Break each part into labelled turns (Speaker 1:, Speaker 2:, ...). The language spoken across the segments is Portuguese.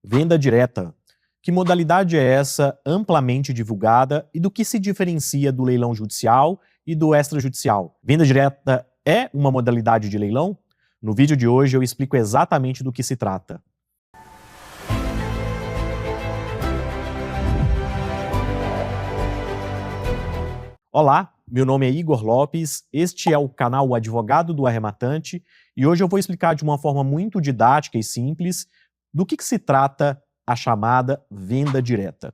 Speaker 1: Venda direta. Que modalidade é essa amplamente divulgada e do que se diferencia do leilão judicial e do extrajudicial? Venda direta é uma modalidade de leilão? No vídeo de hoje eu explico exatamente do que se trata. Olá, meu nome é Igor Lopes, este é o canal O Advogado do Arrematante e hoje eu vou explicar de uma forma muito didática e simples do que se trata a chamada venda direta.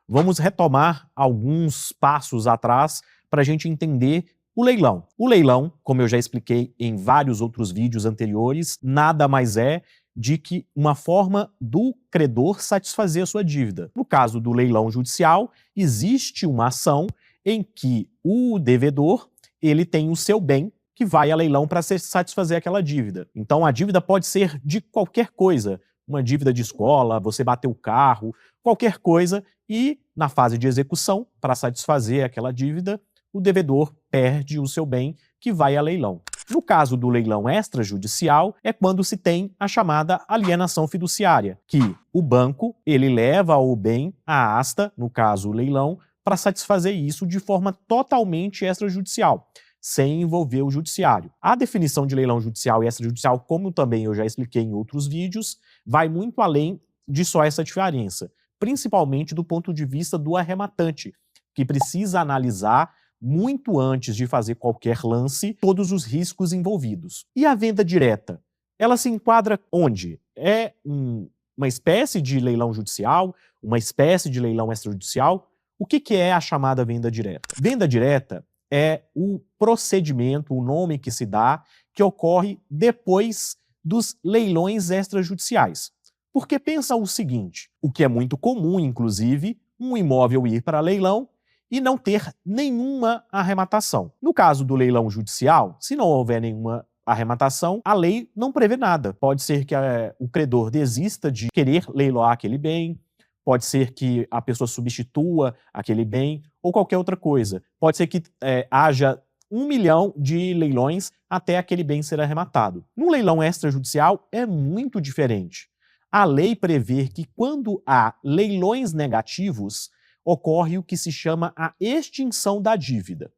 Speaker 1: Vamos retomar alguns passos atrás para a gente entender o leilão. O leilão, como eu já expliquei em vários outros vídeos anteriores, nada mais é de que uma forma do credor satisfazer a sua dívida. No caso do leilão judicial, existe uma ação em que o devedor ele tem o seu bem que vai a leilão para satisfazer aquela dívida. Então a dívida pode ser de qualquer coisa, uma dívida de escola, você bateu o carro, qualquer coisa, e na fase de execução, para satisfazer aquela dívida, o devedor perde o seu bem que vai a leilão. No caso do leilão extrajudicial, é quando se tem a chamada alienação fiduciária, que o banco ele leva o bem à asta, no caso o leilão, para satisfazer isso de forma totalmente extrajudicial, sem envolver o judiciário. A definição de leilão judicial e extrajudicial, como também eu já expliquei em outros vídeos, vai muito além de só essa diferença, principalmente do ponto de vista do arrematante, que precisa analisar muito antes de fazer qualquer lance todos os riscos envolvidos. E a venda direta? Ela se enquadra onde? É uma espécie de leilão judicial, uma espécie de leilão extrajudicial? O que é a chamada venda direta? Venda direta é o procedimento, o nome que se dá, que ocorre depois dos leilões extrajudiciais. Porque pensa o seguinte, o que é muito comum, inclusive, um imóvel ir para leilão e não ter nenhuma arrematação. No caso do leilão judicial, se não houver nenhuma arrematação, a lei não prevê nada. Pode ser que o credor desista de querer leiloar aquele bem, pode ser que a pessoa substitua aquele bem ou qualquer outra coisa. Pode ser que haja 1 milhão de leilões até aquele bem ser arrematado. No leilão extrajudicial é muito diferente. A lei prevê que quando há leilões negativos, ocorre o que se chama a extinção da dívida.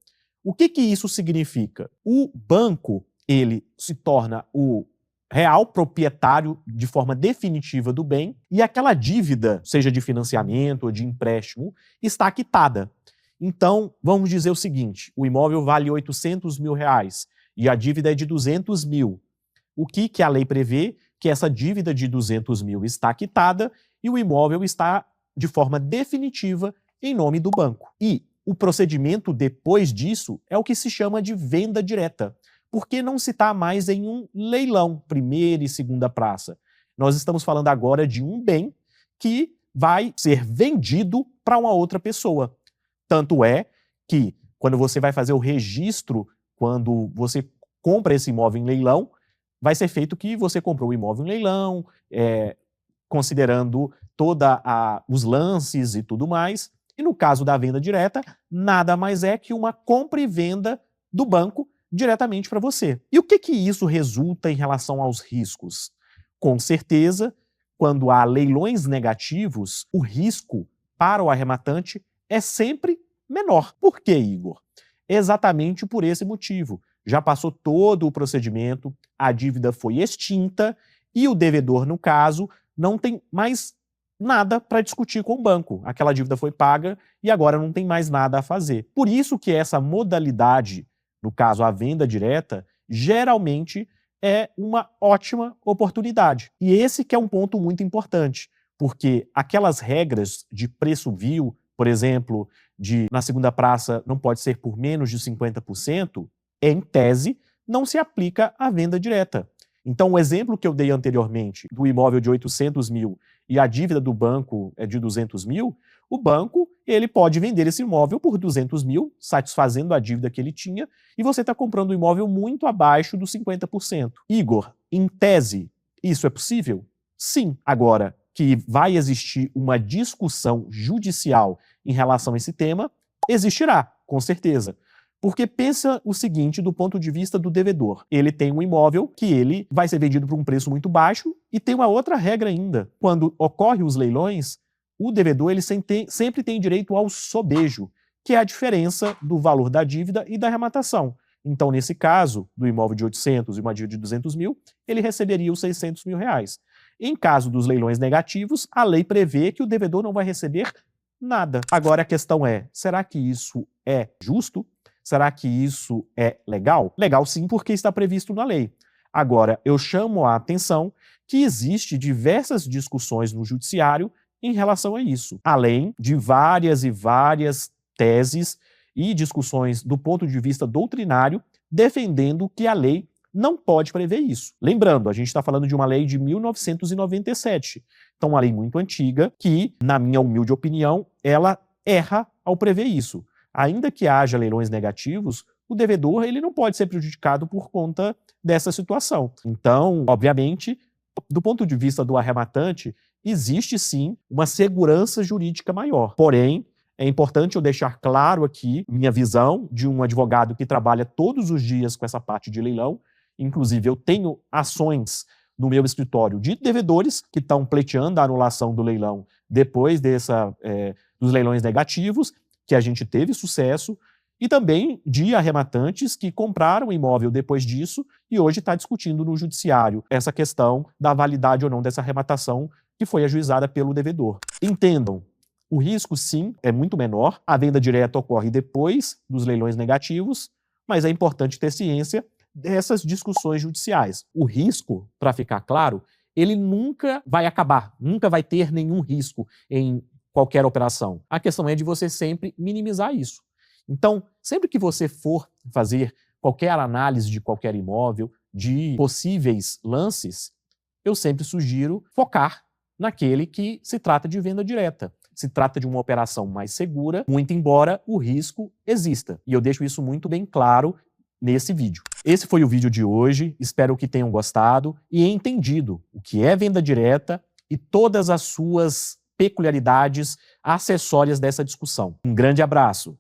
Speaker 1: O que isso significa? O banco ele se torna o real proprietário de forma definitiva do bem e aquela dívida, seja de financiamento ou de empréstimo, está quitada. Então, vamos dizer o seguinte, o imóvel vale 800 mil reais e a dívida é de 200 mil. O que a lei prevê? Que essa dívida de 200 mil está quitada e o imóvel está de forma definitiva em nome do banco. E o procedimento depois disso é o que se chama de venda direta, porque não se está mais em um leilão, primeira e segunda praça. Nós estamos falando agora de um bem que vai ser vendido para uma outra pessoa. Tanto é que, quando você vai fazer o registro, quando você compra esse imóvel em leilão, vai ser feito que você comprou o imóvel em leilão, considerando todos os lances e tudo mais. E no caso da venda direta, nada mais é que uma compra e venda do banco diretamente para você. E o que isso resulta em relação aos riscos? Com certeza, quando há leilões negativos, o risco para o arrematante é sempre menor. Por quê, Igor? Exatamente por esse motivo. Já passou todo o procedimento, a dívida foi extinta e o devedor, no caso, não tem mais nada para discutir com o banco. Aquela dívida foi paga e agora não tem mais nada a fazer. Por isso que essa modalidade, no caso a venda direta, geralmente é uma ótima oportunidade. E esse que é um ponto muito importante, porque aquelas regras de preço vil, por exemplo, na segunda praça não pode ser por menos de 50%, em tese, não se aplica à venda direta. Então, o exemplo que eu dei anteriormente do imóvel de 800 mil e a dívida do banco é de 200 mil, o banco ele pode vender esse imóvel por 200 mil, satisfazendo a dívida que ele tinha, e você está comprando um imóvel muito abaixo dos 50%. Igor, em tese, isso é possível? Sim. Agora, que vai existir uma discussão judicial em relação a esse tema, existirá, com certeza. Porque pensa o seguinte do ponto de vista do devedor. Ele tem um imóvel que ele vai ser vendido por um preço muito baixo e tem uma outra regra ainda. Quando ocorrem os leilões, o devedor ele sempre tem direito ao sobejo, que é a diferença do valor da dívida e da arrematação. Então, nesse caso, do imóvel de 800 e uma dívida de 200 mil, ele receberia os 600 mil reais. Em caso dos leilões negativos, a lei prevê que o devedor não vai receber nada. Agora a questão é, será que isso é justo? Será que isso é legal? Legal sim, porque está previsto na lei. Agora, eu chamo a atenção que existe diversas discussões no judiciário em relação a isso, além de várias e várias teses e discussões do ponto de vista doutrinário defendendo que a lei não pode prever isso. Lembrando, a gente está falando de uma lei de 1997, então uma lei muito antiga que, na minha humilde opinião, ela erra ao prever isso. Ainda que haja leilões negativos, o devedor ele não pode ser prejudicado por conta dessa situação. Então, obviamente, do ponto de vista do arrematante, existe sim uma segurança jurídica maior. Porém, é importante eu deixar claro aqui minha visão de um advogado que trabalha todos os dias com essa parte de leilão. Inclusive, eu tenho ações no meu escritório de devedores que estão pleiteando a anulação do leilão depois dos leilões negativos, que a gente teve sucesso, e também de arrematantes que compraram imóvel depois disso e hoje está discutindo no judiciário essa questão da validade ou não dessa arrematação que foi ajuizada pelo devedor. Entendam, o risco sim é muito menor, a venda direta ocorre depois dos leilões negativos, mas é importante ter ciência dessas discussões judiciais. O risco, para ficar claro, ele nunca vai acabar, nunca vai ter nenhum risco em qualquer operação. A questão é de você sempre minimizar isso. Então, sempre que você for fazer qualquer análise de qualquer imóvel, de possíveis lances, eu sempre sugiro focar naquele que se trata de venda direta. Se trata de uma operação mais segura, muito embora o risco exista. E eu deixo isso muito bem claro nesse vídeo. Esse foi o vídeo de hoje, espero que tenham gostado e entendido o que é venda direta e todas as suas peculiaridades acessórias dessa discussão. Um grande abraço!